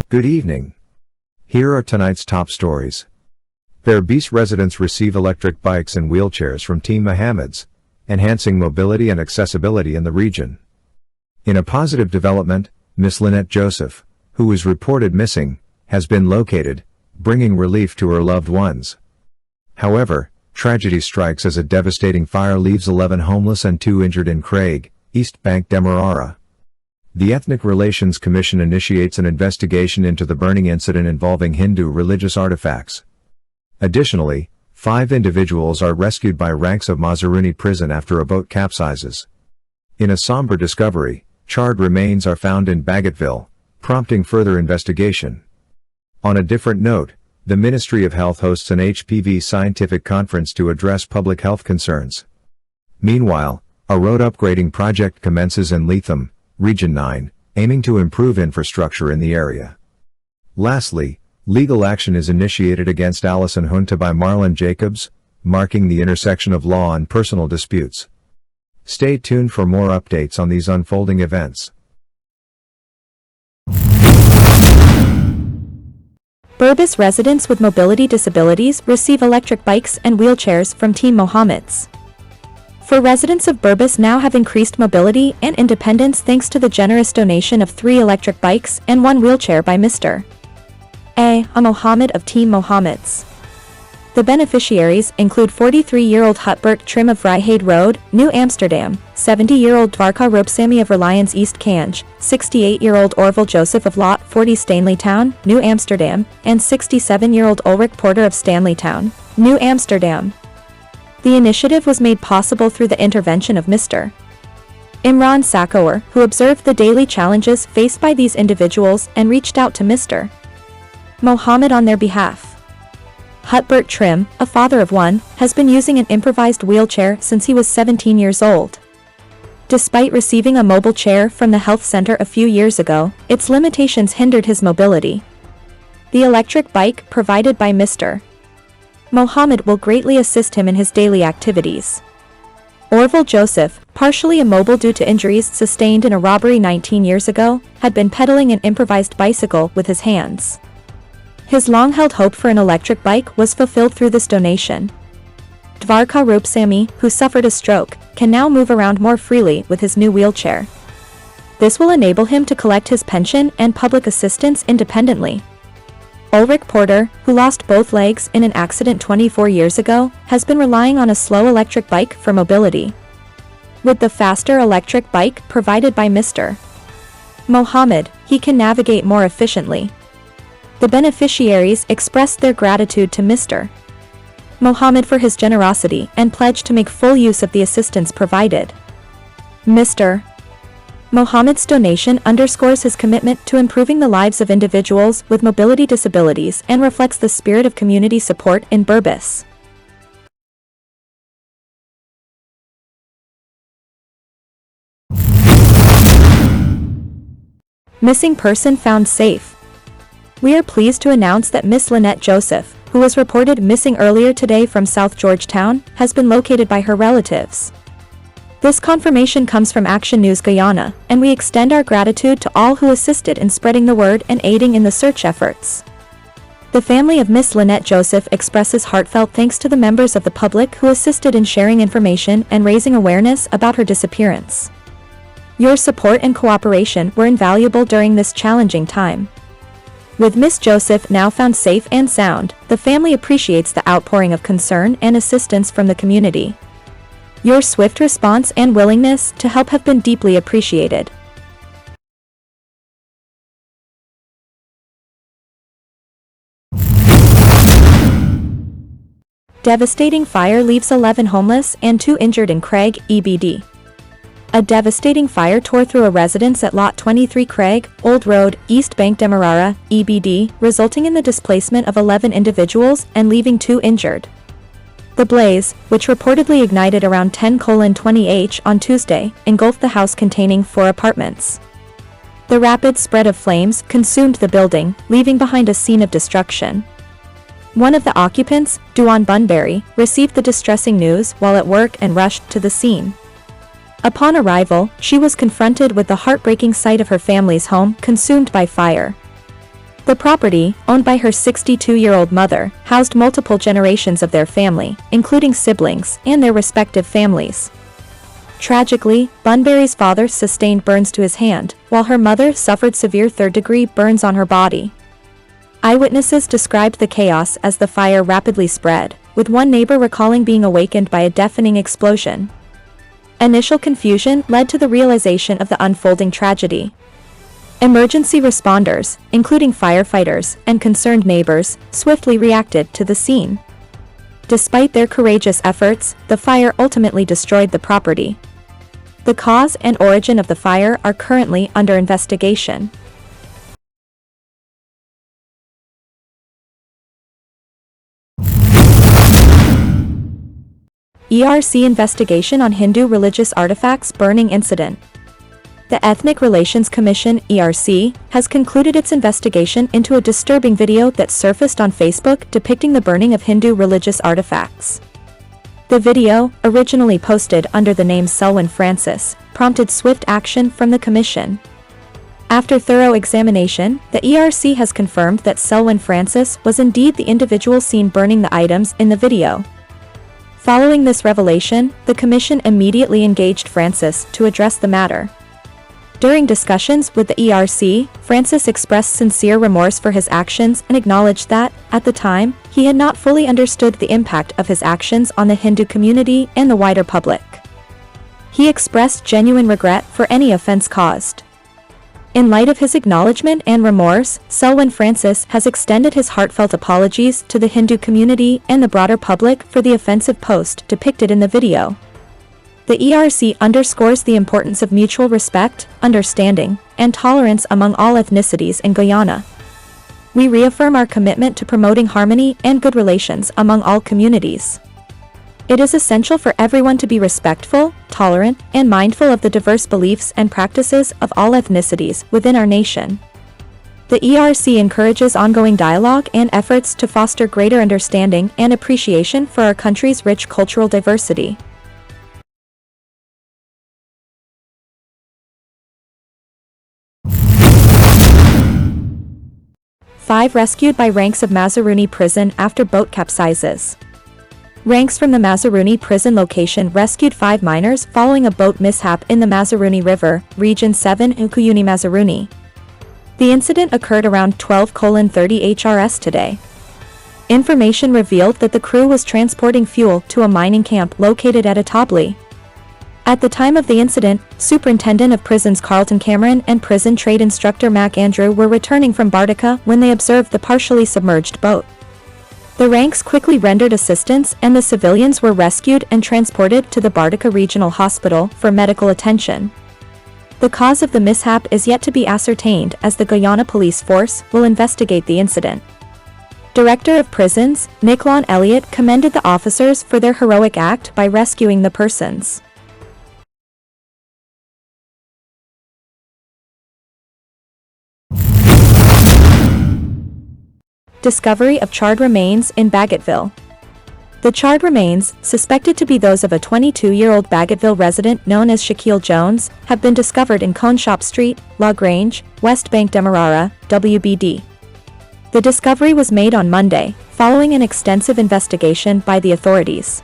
Good evening. Here are tonight's top stories. Berbice residents receive electric bikes and wheelchairs from Team Mohamed, enhancing mobility and accessibility in the region. In a positive development, Miss Lynette Joseph, who was reported missing, has been located, bringing relief to her loved ones. However, tragedy strikes as a devastating fire leaves 11 homeless and 2 injured in Craig, East Bank Demerara. The Ethnic Relations Commission initiates an investigation into the burning incident involving Hindu religious artifacts. Additionally, 5 individuals are rescued by ranks of Mazaruni Prison after a boat capsizes. In a somber discovery, charred remains are found in Bagotville, prompting further investigation. On a different note, the Ministry of Health hosts an HPV scientific conference to address public health concerns. Meanwhile, a road upgrading project commences in Lethem, Region 9, aiming to improve infrastructure in the area. Lastly, legal action is initiated against Allison Hunte by Marlon Jacobs, marking the intersection of law and personal disputes. Stay tuned for more updates on these unfolding events. Berbice residents with mobility disabilities receive electric bikes and wheelchairs from Team Mohamed. For residents of Berbice now have increased mobility and independence thanks to the generous donation of 3 electric bikes and 1 wheelchair by Mr. A. Mohamed of Team Mohamed. The beneficiaries include 43-year-old Hutbert Trim of Vryheid Road, New Amsterdam, 70-year-old Dvarka Ropsamy of Reliance East Kanj, 68-year-old Orville Joseph of Lot 40 Stanley Town, New Amsterdam, and 67-year-old Ulrich Porter of Stanley Town, New Amsterdam. The initiative was made possible through the intervention of Mr. Imran Sakower, who observed the daily challenges faced by these individuals and reached out to Mr. Mohamed on their behalf. Hutbert Trim, a father of 1, has been using an improvised wheelchair since he was 17 years old. Despite receiving a mobile chair from the health center a few years ago, its limitations hindered his mobility. The electric bike provided by Mr. Mohamed will greatly assist him in his daily activities. Orville Joseph, partially immobile due to injuries sustained in a robbery 19 years ago, had been pedaling an improvised bicycle with his hands. His long-held hope for an electric bike was fulfilled through this donation. Dvarka Ropsamy, who suffered a stroke, can now move around more freely with his new wheelchair. This will enable him to collect his pension and public assistance independently. Ulrich Porter, who lost both legs in an accident 24 years ago, has been relying on a slow electric bike for mobility. With the faster electric bike provided by Mr. Mohamed, he can navigate more efficiently. The beneficiaries expressed their gratitude to Mr. Mohamed for his generosity and pledged to make full use of the assistance provided. Mr. Mohamed's donation underscores his commitment to improving the lives of individuals with mobility disabilities and reflects the spirit of community support in Berbice. Missing person found safe. We are pleased to announce that Miss Lynette Joseph, who was reported missing earlier today from South Georgetown, has been located by her relatives. This confirmation comes from Action News Guyana, and we extend our gratitude to all who assisted in spreading the word and aiding in the search efforts. The family of Miss Lynette Joseph expresses heartfelt thanks to the members of the public who assisted in sharing information and raising awareness about her disappearance. Your support and cooperation were invaluable during this challenging time. With Miss Joseph now found safe and sound, the family appreciates the outpouring of concern and assistance from the community. Your swift response and willingness to help have been deeply appreciated. Devastating fire leaves 11 homeless and 2 injured in Craig, EBD. A devastating fire tore through a residence at Lot 23 Craig, Old Road, East Bank Demerara, EBD, resulting in the displacement of 11 individuals and leaving 2 injured. The blaze, which reportedly ignited around 10:20 h on Tuesday, engulfed the house containing 4 apartments. The rapid spread of flames consumed the building, leaving behind a scene of destruction. One of the occupants, Duan Bunbury, received the distressing news while at work and rushed to the scene. Upon arrival, she was confronted with the heartbreaking sight of her family's home consumed by fire. The property, owned by her 62-year-old mother, housed multiple generations of their family, including siblings and their respective families. Tragically, Bunbury's father sustained burns to his hand, while her mother suffered severe third-degree burns on her body. Eyewitnesses described the chaos as the fire rapidly spread, with one neighbor recalling being awakened by a deafening explosion. Initial confusion led to the realization of the unfolding tragedy. Emergency responders, including firefighters and concerned neighbors, swiftly reacted to the scene. Despite their courageous efforts, the fire ultimately destroyed the property. The cause and origin of the fire are currently under investigation. ERC investigation on Hindu religious artifacts burning incident. The Ethnic Relations Commission, ERC, has concluded its investigation into a disturbing video that surfaced on Facebook depicting the burning of Hindu religious artifacts. The video, originally posted under the name Selwyn Francis, prompted swift action from the Commission. After thorough examination, the ERC has confirmed that Selwyn Francis was indeed the individual seen burning the items in the video. Following this revelation, the Commission immediately engaged Francis to address the matter. During discussions with the ERC, Francis expressed sincere remorse for his actions and acknowledged that, at the time, he had not fully understood the impact of his actions on the Hindu community and the wider public. He expressed genuine regret for any offense caused. In light of his acknowledgement and remorse, Selwyn Francis has extended his heartfelt apologies to the Hindu community and the broader public for the offensive post depicted in the video. The ERC underscores the importance of mutual respect, understanding, and tolerance among all ethnicities in Guyana. We reaffirm our commitment to promoting harmony and good relations among all communities. It is essential for everyone to be respectful, tolerant, and mindful of the diverse beliefs and practices of all ethnicities within our nation. The ERC encourages ongoing dialogue and efforts to foster greater understanding and appreciation for our country's rich cultural diversity. Five rescued by ranks of Mazaruni Prison after boat capsizes. Ranks from the Mazaruni Prison location rescued 5 minors following a boat mishap in the Mazaruni River, Region 7, Ukuyuni, Mazaruni. The incident occurred around 12:30 HRS today. Information revealed that the crew was transporting fuel to a mining camp located at Atabli. At the time of the incident, Superintendent of Prisons Carlton Cameron and prison trade instructor Mac Andrew were returning from Bartica when they observed the partially submerged boat. The ranks quickly rendered assistance and the civilians were rescued and transported to the Bartica Regional Hospital for medical attention. The cause of the mishap is yet to be ascertained as the Guyana Police Force will investigate the incident. Director of Prisons, Nicolon Elliott, commended the officers for their heroic act by rescuing the persons. Discovery of charred remains in Bagotville. The charred remains, suspected to be those of a 22-year-old Bagotville resident known as Shaquille Jones, have been discovered in Cone Shop Street, La Grange, West Bank Demerara, WBD. The discovery was made on Monday, following an extensive investigation by the authorities.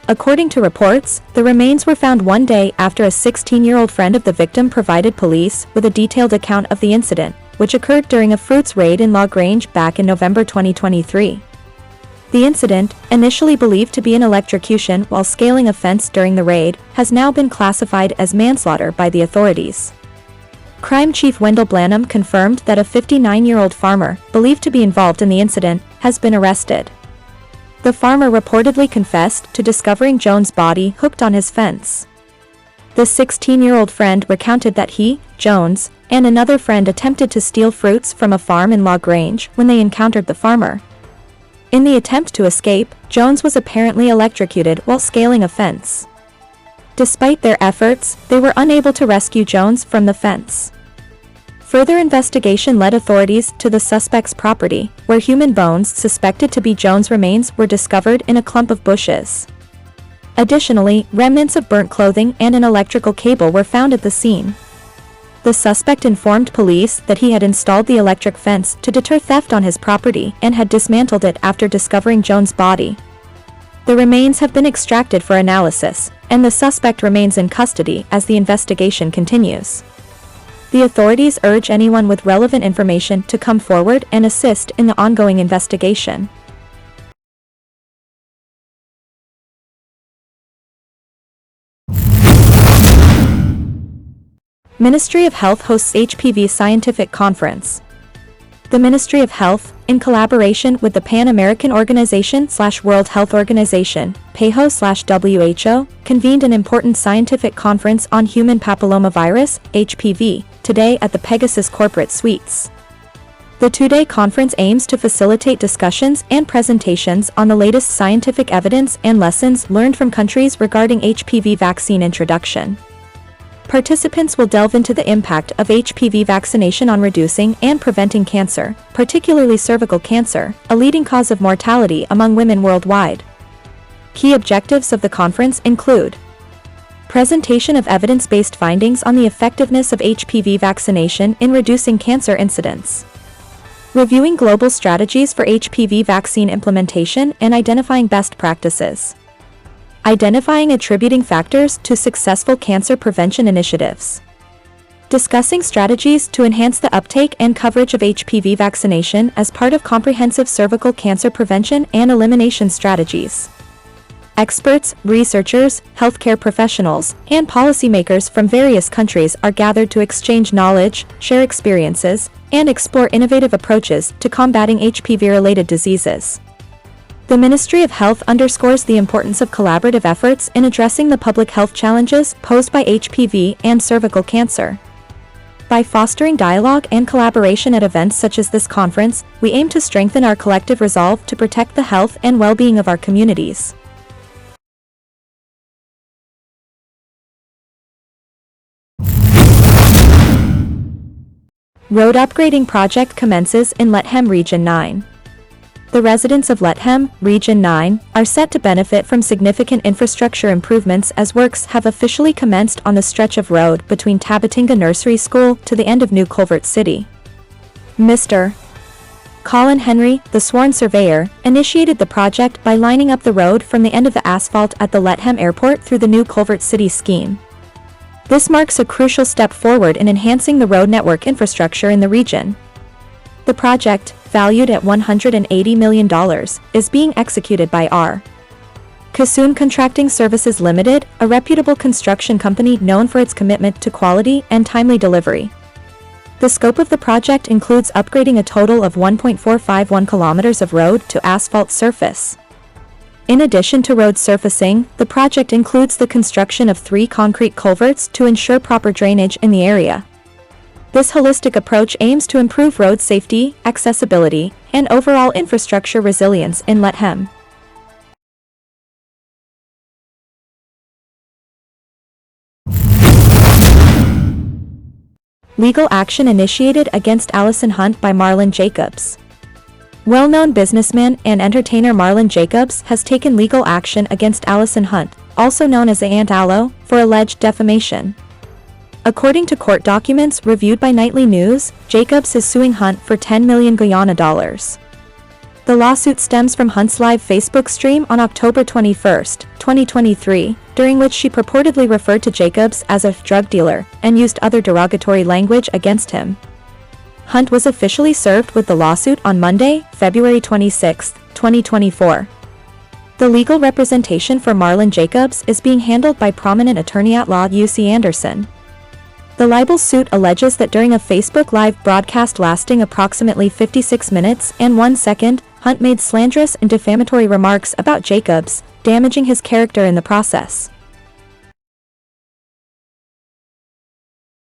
According to reports, the remains were found one day after a 16-year-old friend of the victim provided police with a detailed account of the incident, which occurred during a fruits raid in La Grange back in November 2023. The incident, initially believed to be an electrocution while scaling a fence during the raid, has now been classified as manslaughter by the authorities. Crime Chief Wendell Blanham confirmed that a 59-year-old farmer, believed to be involved in the incident, has been arrested. The farmer reportedly confessed to discovering Jones' body hooked on his fence. The 16-year-old friend recounted that he, Jones, and another friend attempted to steal fruits from a farm in La Grange when they encountered the farmer. In the attempt to escape, Jones was apparently electrocuted while scaling a fence. Despite their efforts, they were unable to rescue Jones from the fence. Further investigation led authorities to the suspect's property, where human bones suspected to be Jones' remains were discovered in a clump of bushes. Additionally, remnants of burnt clothing and an electrical cable were found at the scene. The suspect informed police that he had installed the electric fence to deter theft on his property and had dismantled it after discovering Jones' body. The remains have been extracted for analysis, and the suspect remains in custody as the investigation continues. The authorities urge anyone with relevant information to come forward and assist in the ongoing investigation. Ministry of Health hosts HPV Scientific Conference. The Ministry of Health, in collaboration with the Pan-American Organization/World Health Organization, PAHO/WHO, convened an important scientific conference on human papillomavirus, HPV, today at the Pegasus Corporate Suites. The two-day conference aims to facilitate discussions and presentations on the latest scientific evidence and lessons learned from countries regarding HPV vaccine introduction. Participants will delve into the impact of HPV vaccination on reducing and preventing cancer, particularly cervical cancer, a leading cause of mortality among women worldwide. Key objectives of the conference include presentation of evidence-based findings on the effectiveness of HPV vaccination in reducing cancer incidence, reviewing global strategies for HPV vaccine implementation and identifying best practices, identifying attributing factors to successful cancer prevention initiatives, discussing strategies to enhance the uptake and coverage of HPV vaccination as part of comprehensive cervical cancer prevention and elimination strategies. Experts, researchers, healthcare professionals, and policymakers from various countries are gathered to exchange knowledge, share experiences, and explore innovative approaches to combating HPV-related diseases. The Ministry of Health underscores the importance of collaborative efforts in addressing the public health challenges posed by HPV and cervical cancer. By fostering dialogue and collaboration at events such as this conference, we aim to strengthen our collective resolve to protect the health and well-being of our communities. Road upgrading project commences in Lethem Region 9. The residents of Lethem, Region 9, are set to benefit from significant infrastructure improvements as works have officially commenced on the stretch of road between Tabatinga Nursery School to the end of New Culvert City. Mr. Colin Henry, the sworn surveyor, initiated the project by lining up the road from the end of the asphalt at the Lethem Airport through the New Culvert City scheme. This marks a crucial step forward in enhancing the road network infrastructure in the region. The project, valued at $180 million, is being executed by R. Kassoon Contracting Services Limited, a reputable construction company known for its commitment to quality and timely delivery. The scope of the project includes upgrading a total of 1.451 kilometers of road to asphalt surface. In addition to road surfacing, the project includes the construction of 3 concrete culverts to ensure proper drainage in the area. This holistic approach aims to improve road safety, accessibility, and overall infrastructure resilience in Lethem. Legal action initiated against Allison Hunt by Marlon Jacobs. Well-known businessman and entertainer Marlon Jacobs has taken legal action against Allison Hunt, also known as Aunt Allo, for alleged defamation. According to court documents reviewed by Nightly News, Jacobs is suing Hunt for 10 million Guyana dollars. The lawsuit stems from Hunt's live Facebook stream on October 21, 2023, during which she purportedly referred to Jacobs as a drug dealer and used other derogatory language against him. Hunt was officially served with the lawsuit on Monday, February 26, 2024. The legal representation for Marlon Jacobs is being handled by prominent attorney-at-law UC Anderson. The libel suit alleges that during a Facebook Live broadcast lasting approximately 56 minutes and 1 second, Hunt made slanderous and defamatory remarks about Jacobs, damaging his character in the process.